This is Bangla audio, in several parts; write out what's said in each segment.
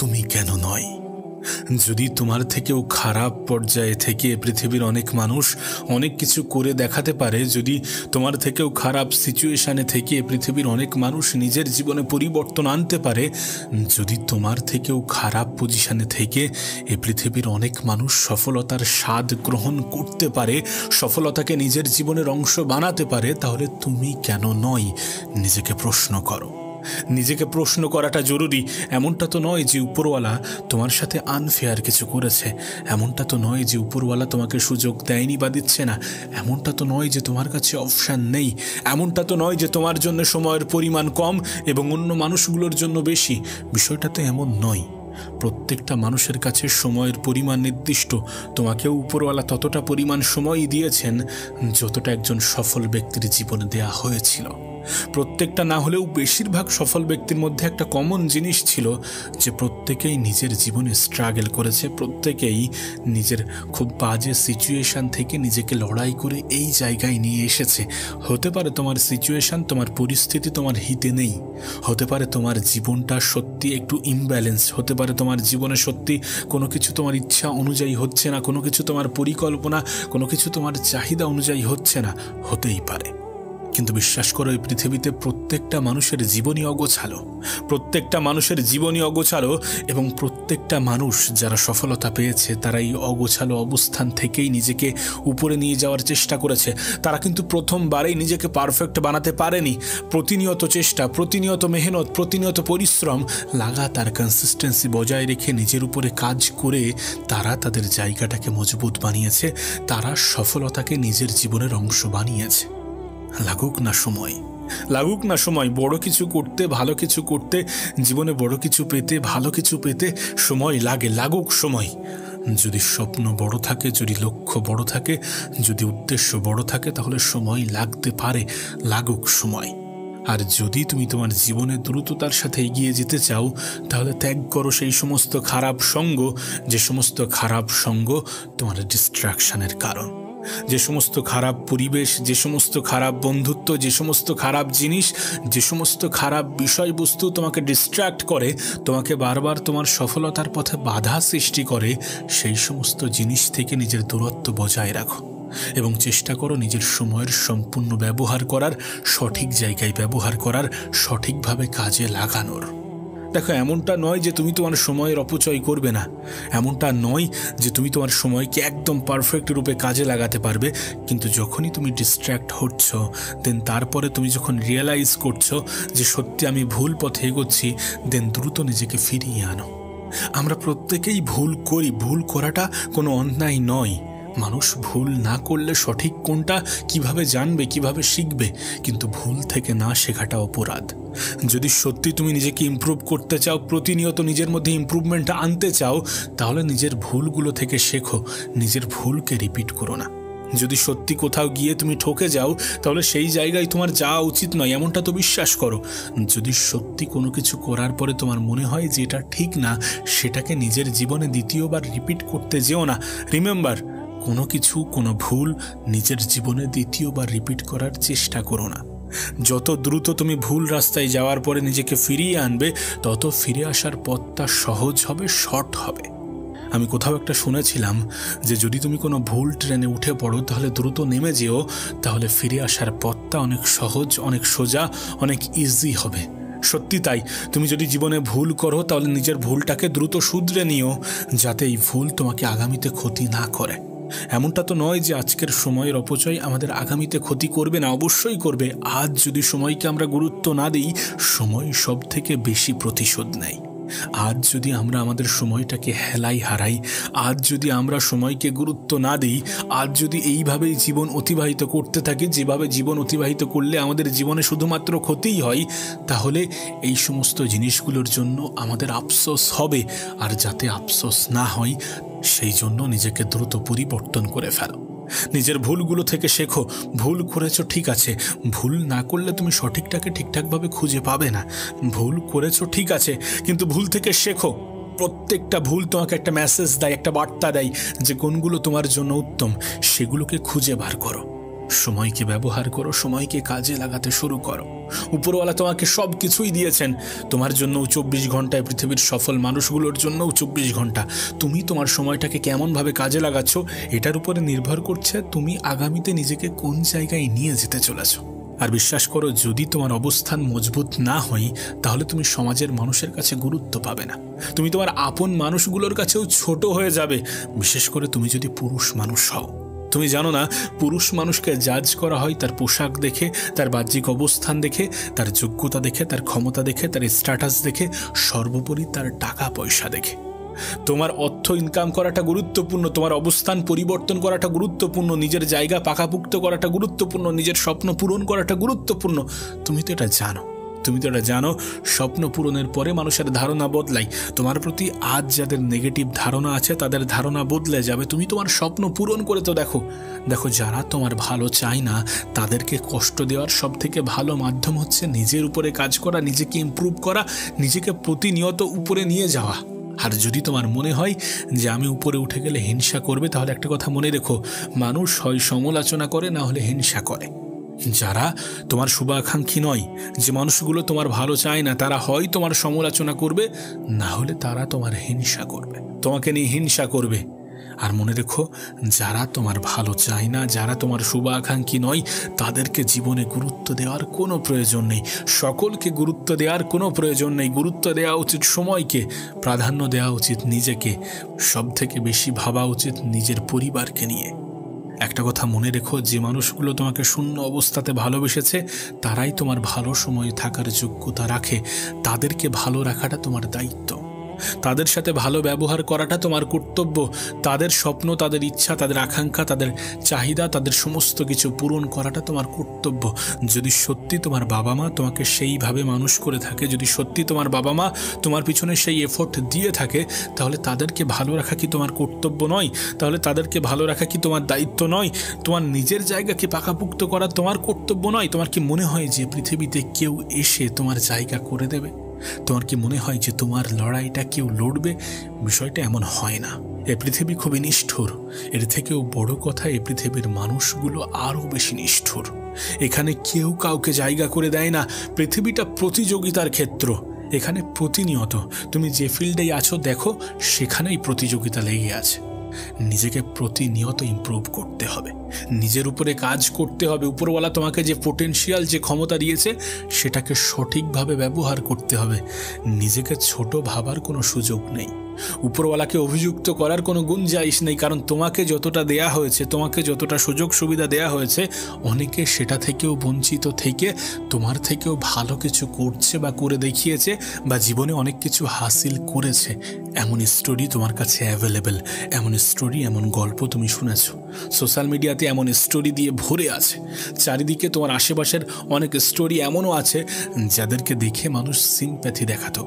তুমি কেন নয়? যদি তোমার থেকেও খারাপ পর্যায়ে থেকে পৃথিবীর অনেক মানুষ অনেক কিছু করে দেখাতে পারে, যদি তোমার থেকেও খারাপ সিচুয়েশনে থেকে পৃথিবীর অনেক মানুষ নিজের জীবনে পরিবর্তন আনতে পারে, যদি তোমার থেকেও খারাপ পজিশনে থেকে এই পৃথিবীর অনেক মানুষ সফলতার স্বাদ গ্রহণ করতে পারে, সফলতাকে নিজের জীবনের অংশ বানাতে পারে, তাহলে তুমি কেন নয়? নিজেকে প্রশ্ন করো। নিজেকে প্রশ্ন করাটা জরুরি। এমনটা তো নয় যে উপরওয়ালা তোমার সাথে আনফেয়ার কিছু করেছে, এমনটা তো নয় যে উপরওয়ালা তোমাকে সুযোগ দেয়নি বা দিচ্ছে না, এমনটা তো নয় যে তোমার কাছে অপশান নেই, এমনটা তো নয় যে তোমার জন্য সময়ের পরিমাণ কম এবং অন্য মানুষগুলোর জন্য বেশি। বিষয়টা তো এমন নয়। প্রত্যেকটা মানুষের কাছে সময়ের পরিমাণ নির্দিষ্ট। তোমাকেও উপরওয়ালা ততটা পরিমাণ সময়ই দিয়েছেন যতটা একজন সফল ব্যক্তির জীবনে দেয়া হয়েছিল। প্রত্যেকটা না হলেও বেশিরভাগ সফল ব্যক্তির মধ্যে একটা কমন জিনিস ছিল যে প্রত্যেকেই নিজের জীবনে স্ট্রাগল করেছে, প্রত্যেকেই নিজের খুব বাজে সিচুয়েশান থেকে নিজেকে লড়াই করে এই জায়গায় নিয়ে এসেছে। হতে পারে তোমার সিচুয়েশান, তোমার পরিস্থিতি তোমার হিতে নেই, হতে পারে তোমার জীবনটা সত্যি একটু ইমব্যালেন্স, হতে পারে তোমার জীবনে সত্যি কোনো কিছু তোমার ইচ্ছা অনুযায়ী হচ্ছে না, কোনো কিছু তোমার পরিকল্পনা, কোনো কিছু তোমার চাহিদা অনুযায়ী হচ্ছে না, হতেই পারে। কিন্তু বিশ্বাস করো, এই পৃথিবীতে প্রত্যেকটা মানুষের জীবনই অগোছালো, প্রত্যেকটা মানুষের জীবনই অগোছালো, এবং প্রত্যেকটা মানুষ যারা সফলতা পেয়েছে তারা এই অগোছালো অবস্থান থেকেই নিজেকে উপরে নিয়ে যাওয়ার চেষ্টা করেছে। তারা কিন্তু প্রথমবারেই নিজেকে পারফেক্ট বানাতে পারেনি। প্রতিনিয়ত চেষ্টা, প্রতিনিয়ত মেহনত, প্রতিনিয়ত পরিশ্রম, লাগাতার কনসিস্টেন্সি বজায় রেখে নিজের উপরে কাজ করে তারা তাদের জায়গাটাকে মজবুত বানিয়েছে, তারা সফলতাকে নিজের জীবনের অংশ বানিয়েছে। লাগুক না সময়, লাগুক না সময়, বড় কিছু করতে, ভালো কিছু করতে, জীবনে বড় কিছু পেতে, ভালো কিছু পেতে সময় লাগে, লাগুক সময়। যদি স্বপ্ন বড় থাকে, যদি লক্ষ্য বড় থাকে, যদি উদ্দেশ্য বড় থাকে, তাহলে সময় লাগতে পারে, লাগুক সময়। আর যদি তুমি তোমার জীবনে দ্রুততার সাথে এগিয়ে যেতে চাও, তাহলে ত্যাগ করো সেই সমস্ত খারাপ সঙ্গ, যে সমস্ত খারাপ সঙ্গ তোমার ডিস্ট্রাকশনের কারণ, যে সমস্ত খারাপ পরিবেশ, যে সমস্ত খারাপ বন্ধুত্ব, যে সমস্ত খারাপ জিনিস, যে সমস্ত খারাপ বিষয়বস্তু তোমাকে ডিস্ট্র্যাক্ট করে, তোমাকে বারবার তোমার সফলতার পথে বাধা সৃষ্টি করে, সেই সমস্ত জিনিস থেকে নিজের দূরত্ব বজায় রাখো এবং চেষ্টা করো নিজের সময়ের সম্পূর্ণ ব্যবহার করার, সঠিক জায়গায় ব্যবহার করার, সঠিকভাবে কাজে লাগানোর। দেখো, এমনটা নয় যে তুমি তোমার সময়ের অপচয় করবে না, এমনটা নয় যে তুমি তোমার সময়কে একদম পারফেক্ট রূপে কাজে লাগাতে পারবে, কিন্তু যখনই তুমি ডিস্ট্র্যাক্ট হচ্ছ, দেন তারপরে তুমি যখন রিয়েলাইজ করছো যে সত্যি আমি ভুল পথে এগোচ্ছি, দেন দ্রুত নিজেকে ফিরিয়ে আনো। আমরা প্রত্যেকেই ভুল করি, ভুল করাটা কোনো অন্যায় নয়। মানুষ ভুল না করলে সঠিক কোনটা কিভাবে জানবে, কিভাবে শিখবে? কিন্তু ভুল থেকে না শেখাটা অপরাধ। যদি সত্যি তুমি নিজেকে ইমপ্রুভ করতে চাও, প্রতিনিয়ত নিজের মধ্যে ইমপ্রুভমেন্টটা আনতে চাও, তাহলে নিজের ভুলগুলো থেকে শেখো, নিজের ভুলকে রিপিট করো না। যদি সত্যি কোথাও গিয়ে তুমি ঠকে যাও, তাহলে সেই জায়গায় তোমার যাওয়া উচিত নয়, এমনটা তো বিশ্বাস করো। যদি সত্যি কোনো কিছু করার পরে তোমার মনে হয় যে এটা ঠিক না, সেটাকে নিজের জীবনে দ্বিতীয়বার রিপিট করতে যেও না। রিমেম্বার, কোনো কিছু, কোনো ভুল নিজের জীবনে দ্বিতীয়বার রিপিট করার চেষ্টা করো না। যত দ্রুত তুমি ভুল রাস্তায় যাওয়ার পরে নিজেকে ফিরিয়ে আনবে, তত ফিরে আসার পথটা সহজ হবে, শর্ট হবে। আমি কোথাও একটা শুনেছিলাম যে যদি তুমি কোনো ভুল ট্রেনে উঠে পড়ো, তাহলে দ্রুত নেমে যেও, তাহলে ফিরে আসার পথটা অনেক সহজ, অনেক সোজা, অনেক ইজি হবে। সত্যি তাই। তুমি যদি জীবনে ভুল করো, তাহলে নিজের ভুলটাকে দ্রুত শুধরে নিও, যাতে এই ভুল তোমাকে আগামীতে ক্ষতি না করে। এমনটা তো নয় যে আজকের সময়ের অপচয় আমাদের আগামীতে ক্ষতি করবে না, অবশ্যই করবে। আজ যদি সময়কে আমরা গুরুত্ব না দিই, সময় সব থেকে বেশি প্রতিশোধ নেয়। আজ যদি আমরা আমাদের সময়টাকে হেলাই হারাই, আজ যদি আমরা সময়কে গুরুত্ব না দিই, আজ যদি এইভাবেই জীবন অতিবাহিত করতে থাকি, যেভাবে জীবন অতিবাহিত করলে আমাদের জীবনে শুধুমাত্র ক্ষতিই হয়, তাহলে এই সমস্ত জিনিসগুলোর জন্য আমাদের আফসোস হবে। আর যাতে আফসোস না হয়, সেই জন্য নিজেকে দ্রুত পরিবর্তন করে ফেলো। নিজের ভুলগুলো থেকে শেখো। ভুল করেছো, ঠিক আছে, ভুল না করলে তুমি সঠিকটাকে ঠিকঠাকভাবে খুঁজে পাবে না। ভুল করেছো, ঠিক আছে, কিন্তু ভুল থেকে শেখো। প্রত্যেকটা ভুল তোমাকে একটা মেসেজ দেয়, একটা বার্তা দেয় যে কোনগুলো তোমার জন্য উত্তম, সেগুলোকে খুঁজে বার করো। সময়কে ব্যবহার করো, সময়কে কাজে লাগাতে শুরু করো। উপরওয়ালা তোমাকে সব কিছুই দিয়েছেন, তোমার জন্যও 24 ঘন্টায়, পৃথিবীর সফল মানুষগুলোর জন্যও 24 ঘন্টা। তুমি তোমার সময়টাকে কেমনভাবে কাজে লাগাচ্ছ এটার উপরে নির্ভর করছে তুমি আগামীতে নিজেকে কোন জায়গায় নিয়ে যেতে চলেছ। আর বিশ্বাস করো, যদি তোমার অবস্থান মজবুত না হয় তাহলে তুমি সমাজের মানুষের কাছে গুরুত্ব পাবে না, তুমি তোমার আপন মানুষগুলোর কাছেও ছোট হয়ে যাবে। বিশেষ করে তুমি যদি পুরুষ মানুষ হও। তুমি জানো না, পুরুষ মানুষকে জাজ করা হয় তার পোশাক দেখে, তার বাহ্যিক অবস্থান দেখে, তার যোগ্যতা দেখে, তার ক্ষমতা দেখে, তার স্ট্যাটাস দেখে, সর্বোপরি তার টাকা পয়সা দেখে। তোমার অর্থ ইনকাম করাটা গুরুত্বপূর্ণ, তোমার অবস্থান পরিবর্তন করাটা গুরুত্বপূর্ণ, নিজের জায়গা পাকাপুক্ত করাটা গুরুত্বপূর্ণ, নিজের স্বপ্ন পূরণ করাটা গুরুত্বপূর্ণ। তুমি তো এটা জানো, স্বপ্ন পূরণের পরে মানুষের ধারণা বদলায়। তোমার প্রতি আজ যাদের নেগেটিভ ধারণা আছে তাদের ধারণা বদলে যাবে। তুমি তোমার স্বপ্ন পূরণ করে তো দেখো। যারা তোমার ভালো চায় না তাদেরকে কষ্ট দেওয়ার সব থেকে ভালো মাধ্যম হচ্ছে নিজের উপরে কাজ করা, নিজেকে ইমপ্রুভ করা, নিজেকে প্রতিনিয়ত উপরে নিয়ে যাওয়া। আর যদি তোমার মনে হয় যে আমি উপরে উঠে গেলে হিংসা করবে, তাহলে একটা কথা মনে রেখো, মানুষ হয় সমালোচনা করে, না হলে হিংসা করে। যারা তোমার শুভাকাঙ্ক্ষী নয়, যে মানুষগুলো তোমার ভালো চায় না, তারা হয় তোমার সমালোচনা করবে, না হলে তারা তোমার হিংসা করবে, তোমাকে নিয়ে হিংসা করবে। আর মনে রেখো, যারা তোমার ভালো চায় না, যারা তোমার শুভাকাঙ্ক্ষী নয়, তাদেরকে জীবনে গুরুত্ব দেওয়ার কোনো প্রয়োজন নেই, সকলকে গুরুত্ব দেওয়ার কোনো প্রয়োজন নেই। গুরুত্ব দেওয়া উচিত সময়কে, প্রাধান্য দেওয়া উচিত নিজেকে, সব থেকে বেশি ভাবা উচিত নিজের পরিবারকে নিয়ে। একটা কথা মনে রেখো, যে মানুষগুলো তোমাকে শূন্য অবস্থাতে ভালোবেসেছে তারাই তোমার ভালো সময়ে থাকার যোগ্যতা রাখে। তাদেরকে ভালো রাখাটা তোমার দায়িত্ব, তাদের সাথে ভালো ব্যবহার করাটা তোমার কর্তব্য। তাদের স্বপ্ন, তাদের ইচ্ছা, তাদের আকাঙ্ক্ষা, তাদের চাহিদা, তাদের সমস্ত কিছু পূরণ করাটা তোমার কর্তব্য। যদি সত্যি তোমার বাবা মা তোমাকে সেইভাবে মানুষ করে থাকে, যদি সত্যি তোমার বাবা মা তোমার পিছনে সেই এফোর্ট দিয়ে থাকে, তাহলে তাদেরকে ভালো রাখা কি তোমার কর্তব্য নয়? তাহলে তাদেরকে ভালো রাখা কি তোমার দায়িত্ব নয়? তোমার নিজের জায়গাকে পাকাপুক্ত করা তোমার কর্তব্য নয়? তোমার কি মনে হয় যে পৃথিবীতে কেউ এসে তোমার জায়গা করে দেবে? তোমার কি মনে হয় যে তোমার লড়াইটা কেউ লড়বে? বিষয়টা এমন হয় না। এ পৃথিবী খুবই নিষ্ঠুর। এর থেকেও বড় কথা, এ পৃথিবীর মানুষগুলো আরও বেশি নিষ্ঠুর। এখানে কেউ কাউকে জায়গা করে দেয় না। পৃথিবীটা প্রতিযোগিতার ক্ষেত্র। এখানে প্রতিনিয়ত তুমি যে ফিল্ডেই আছো দেখো, সেখানেই প্রতিযোগিতা লেগে আছে। নিজেকে প্রতিনিয়ত ইমপ্রুভ করতে হবে, নিজের উপরে কাজ করতে হবে। উপরওয়ালা তোমাকে যে পোটেনশিয়াল, যে ক্ষমতা দিয়েছে, সেটাকে সঠিকভাবে ব্যবহার করতে হবে। নিজেকে ছোট ভাবার কোনো সুযোগ নেই, উপরওয়ালাকে অভিযুক্ত করার কোনো গুঞ্জাইশ নেই। কারণ তোমাকে যতটা দেয়া হয়েছে, তোমাকে যতটা সুযোগ সুবিধা দেয়া হয়েছে, অনেকে সেটা থেকেও বঞ্চিত থেকে তোমার থেকেও ভালো কিছু করছে বা করে দেখিয়েছে, বা জীবনে অনেক কিছু হাসিল করেছে। এমন স্টোরি তোমার কাছে অ্যাভেলেবেল, এমন স্টোরি, এমন গল্প তুমি শুনেছ। সোশ্যাল মিডিয়াতে এমন স্টোরি দিয়ে ভরে আছে। চারিদিকে তোমার আশেপাশের অনেক স্টোরি এমনও আছে যাদেরকে দেখে মানুষ সিম্প্যাথি দেখাতো,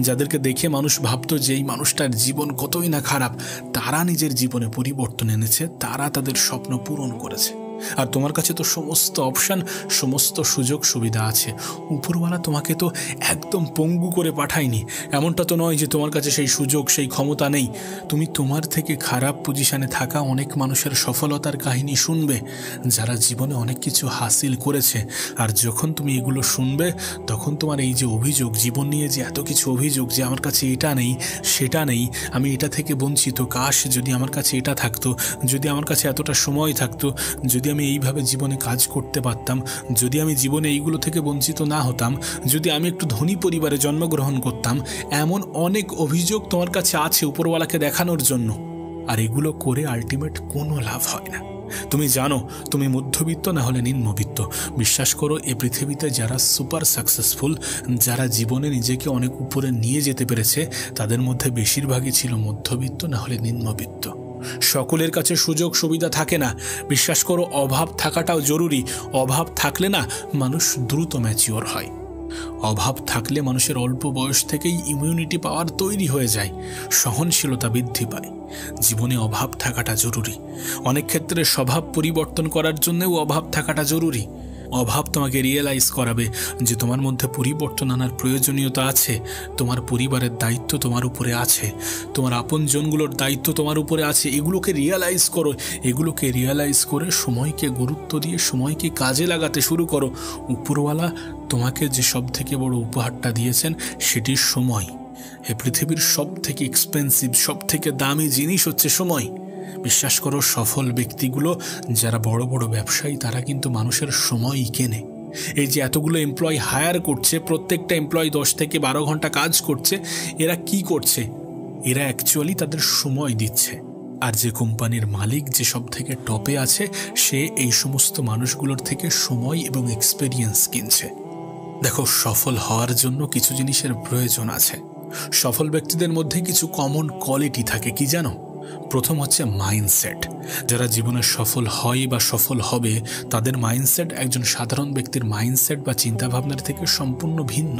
যাদেরকে দেখে মানুষ ভাবতো যে এই মানুষটার জীবন কতই না খারাপ। তারা নিজের জীবনে পরিবর্তন এনেছে, তারা তাদের স্বপ্ন পূরণ করেছে। আর তোমার কাছে তো সমস্ত অপশান, সমস্ত সুযোগ সুবিধা আছে। উপরওয়ালা তোমাকে তো একদম পঙ্গু করে পাঠায়নি। এমনটা তো নয় যে তোমার কাছে সেই সুযোগ, সেই ক্ষমতা নেই। তুমি তোমার থেকে খারাপ পজিশনে থাকা অনেক মানুষের সফলতার কাহিনী শুনবে, যারা জীবনে অনেক কিছু হাসিল করেছে। আর যখন তুমি এগুলো শুনবে, তখন তোমার এই যে অভিযোগ, জীবন নিয়ে যে এত কিছু অভিযোগ, যে আমার কাছে এটা নেই, সেটা নেই, আমি এটা থেকে বঞ্চিত, কাশ যদি আমার কাছে এটা থাকতো, যদি আমার কাছে এতটা সময় থাকতো, যদি আমি এইভাবে জীবনে কাজ করতে পারতাম, যদি আমি জীবনে এইগুলো থেকে বঞ্চিত না হতাম, যদি আমি একটু ধনী পরিবারে জন্মগ্রহণ করতাম, এমন অনেক অভিযোগ তোমার কাছে আছে উপরওয়ালাকে দেখানোর জন্য। আর এগুলো করে আলটিমেট কোনো লাভ হয় না। তুমি জানো তুমি মধ্যবিত্ত না হলে নিম্নবিত্ত। বিশ্বাস করো, এ পৃথিবীতে যারা সুপার সাকসেসফুল, যারা জীবনে নিজেকে অনেক উপরে নিয়ে যেতে পেরেছে, তাদের মধ্যে বেশিরভাগই ছিল মধ্যবিত্ত না হলে নিম্নবিত্ত। সকলের কাছে সুযোগ সুবিধা থাকে না। বিশ্বাস করো, অভাব থাকাটাও জরুরি। অভাব থাকলে না মানুষ দ্রুত ম্যাচিওর হয়। অভাব থাকলে মানুষের অল্প বয়স থেকেই ইমিউনিটি পাওয়ার তৈরি হয়ে যায়, সহনশীলতা বৃদ্ধি পায়। জীবনে অভাব থাকাটা জরুরি। অনেক ক্ষেত্রে স্বভাব পরিবর্তন করার জন্যও অভাব থাকাটা জরুরি। অভাব তোমাকে রিয়েলাইজ করাবে যে তোমার মধ্যে পরিবর্তন আনার প্রয়োজনীয়তা আছে। তোমার পরিবারের দায়িত্ব তোমার উপরে আছে, তোমার আপনজনগুলোর দায়িত্ব তোমার উপরে আছে। এগুলোকে রিয়েলাইজ করো, এগুলোকে রিয়েলাইজ করে সময়কে গুরুত্ব দিয়ে সময়কে কাজে লাগাতে শুরু করো। উপরওয়ালা তোমাকে যে সব থেকে বড় উপহারটা দিয়েছেন সেটি সময়। এ পৃথিবীর সব থেকে এক্সপেন্সিভ, সব থেকে দামি জিনিস হচ্ছে সময়। বিশ্বাস করো, সফল ব্যক্তিগুলো যারা বড় বড় ব্যবসায়ী তারা কিন্তু মানুষের সময়ই কেনে। এই যে এতগুলো এমপ্লয়ি হায়ার করছে, প্রত্যেকটা এমপ্লয়ি 10 থেকে 12 ঘন্টা কাজ করছে, এরা কি করছে? এরা অ্যাকচুয়ালি তাদের সময় দিচ্ছে। আর যে কোম্পানির মালিক যে সব থেকে টপে আছে, সে এই সমস্ত মানুষগুলোর থেকে সময় এবং এক্সপেরিয়েন্স কিনছে। দেখো, সফল হওয়ার জন্য কিছু জিনিসের প্রয়োজন আছে। সফল ব্যক্তিদের মধ্যে কিছু কমন কোয়ালিটি থাকে, কি জানো? প্রথম হচ্ছে মাইন্ডসেট। যারা জীবনে সফল হয় বা সফল হবে, তাদের মাইন্ডসেট একজন সাধারণ ব্যক্তির মাইন্ডসেট বা চিন্তাভাবনার থেকে সম্পূর্ণ ভিন্ন।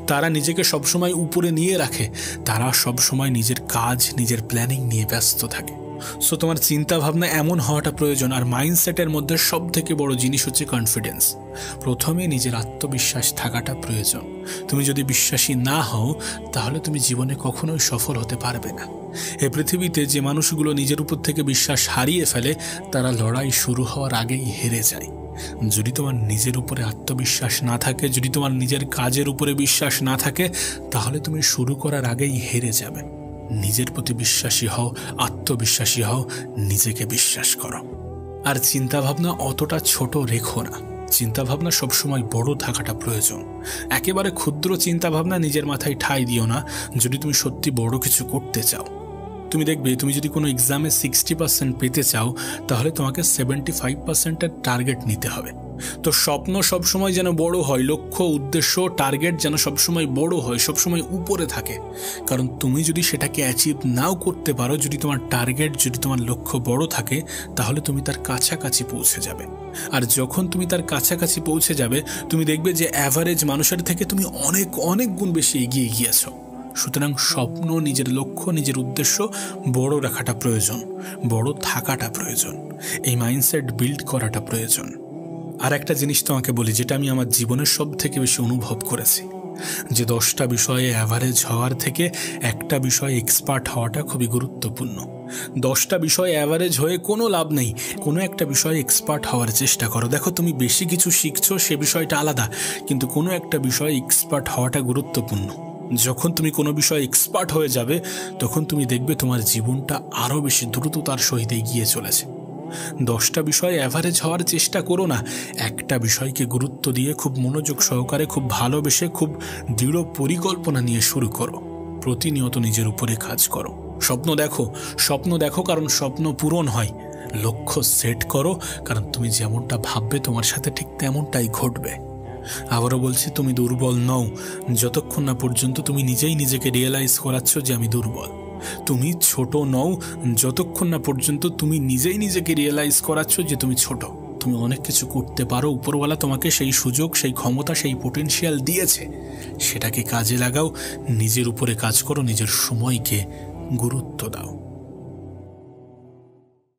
তারা নিজেকে সবসময় উপরে নিয়ে রাখে, তারা সবসময় নিজের কাজ, নিজের প্ল্যানিং নিয়ে ব্যস্ত থাকে। সো তোমার চিন্তাভাবনা এমন হওয়াটা প্রয়োজন। আর মাইন্ডসেটের মধ্যে সব থেকে বড় জিনিস হচ্ছে কনফিডেন্স। প্রথমে নিজের আত্মবিশ্বাস থাকাটা প্রয়োজন। তুমি যদি বিশ্বাসী না হও, তাহলে তুমি জীবনে কখনোই সফল হতে পারবে না। এই পৃথিবীতে যে মানুষগুলো নিজের উপর থেকে বিশ্বাস হারিয়ে ফেলে, তারা লড়াই শুরু হওয়ার আগেই হেরে যায়। যদি তোমার নিজের উপরে আত্মবিশ্বাস না থাকে, যদি তোমার নিজের কাজের উপরে বিশ্বাস না থাকে, তাহলে তুমি শুরু করার আগেই হেরে যাবে। নিজের প্রতি বিশ্বাসী হও, আত্মবিশ্বাসী হও, নিজেকে বিশ্বাস করো। আর চিন্তাভাবনা অতটা ছোট রেখো না। চিন্তাভাবনা সবসময় বড় থাকাটা প্রয়োজন। একেবারে ক্ষুদ্র চিন্তাভাবনা নিজের মাথায় ঠাঁই দিও না যদি তুমি সত্যি বড় কিছু করতে চাও। তুমি দেখবে, তুমি যদি কোনো এক্সামে 60% পেতে চাও, তাহলে তোমাকে 75%-এর টার্গেট নিতে হবে। তো স্বপ্ন সবসময় যেন বড় হয়, লক্ষ্য, উদ্দেশ্য, টার্গেট যেন সবসময় বড় হয়, সবসময় উপরে থাকে। কারণ তুমি যদি সেটাকে অ্যাচিভ নাও করতে পারো, যদি তোমার টার্গেট, যদি তোমার লক্ষ্য বড় থাকে, তাহলে তুমি তার কাছাকাছি পৌঁছে যাবে। আর যখন তুমি তার কাছাকাছি পৌঁছে যাবে, তুমি দেখবে যে অ্যাভারেজ মানুষের থেকে তুমি অনেক অনেক গুণ বেশি এগিয়ে গিয়েছো। সুতরাং স্বপ্ন, নিজের লক্ষ্য, নিজের উদ্দেশ্য বড় রাখাটা প্রয়োজন, বড় থাকাটা প্রয়োজন, এই মাইন্ডসেট বিল্ড করাটা প্রয়োজন। আর একটা জিনিস তোমাকে বলি, যেটা আমি আমার জীবনের সব থেকে বেশি অনুভব করেছি, যে 10টা বিষয়ে অ্যাভারেজ হওয়ার থেকে একটা বিষয়ে এক্সপার্ট হওয়াটা খুবই গুরুত্বপূর্ণ। 10টা বিষয়ে অ্যাভারেজ হয়ে কোনো লাভ নেই, কোনো একটা বিষয়ে এক্সপার্ট হওয়ার চেষ্টা করো। দেখো, তুমি বেশি কিছু শিখছো সে বিষয়টা আলাদা, কিন্তু কোনো একটা বিষয়ে এক্সপার্ট হওয়াটা গুরুত্বপূর্ণ। যখন তুমি কোনো বিষয়ে এক্সপার্ট হয়ে যাবে, তখন তুমি দেখবে তোমার জীবনটা আরও বেশি দ্রুততার সহিত এগিয়ে চলেছে। 10টা বিষয়ে অ্যাভারেজ হওয়ার চেষ্টা করো না, একটা বিষয়কে গুরুত্ব দিয়ে খুব মনোযোগ সহকারে, খুব ভালোবেসে, খুব দৃঢ় পরিকল্পনা নিয়ে শুরু করো। প্রতিনিয়ত নিজের উপরে কাজ করো। স্বপ্ন দেখো, স্বপ্ন দেখো, কারণ স্বপ্ন পূরণ হয়। লক্ষ্য সেট করো, কারণ তুমি যেমনটা ভাববে তোমার সাথে ঠিক তেমনটাই ঘটবে। আবারও বলছি, তুমি দুর্বল নও যতক্ষণ না পর্যন্ত তুমি নিজেই নিজেকে রিয়েলাইজ করাচ্ছ যে আমি দুর্বল। তুমি ছোট নও যতক্ষণ না পর্যন্ত তুমি নিজেই নিজেকে রিয়েলাইজ করাচ্ছ যে তুমি ছোট। তুমি অনেক কিছু করতে পারো, উপরওয়ালা তোমাকে সেই সুযোগ, সেই ক্ষমতা, সেই পোটেনশিয়াল দিয়েছে। সেটাকে কাজে লাগাও, নিজের উপরে কাজ করো, নিজের সময়কে গুরুত্ব দাও।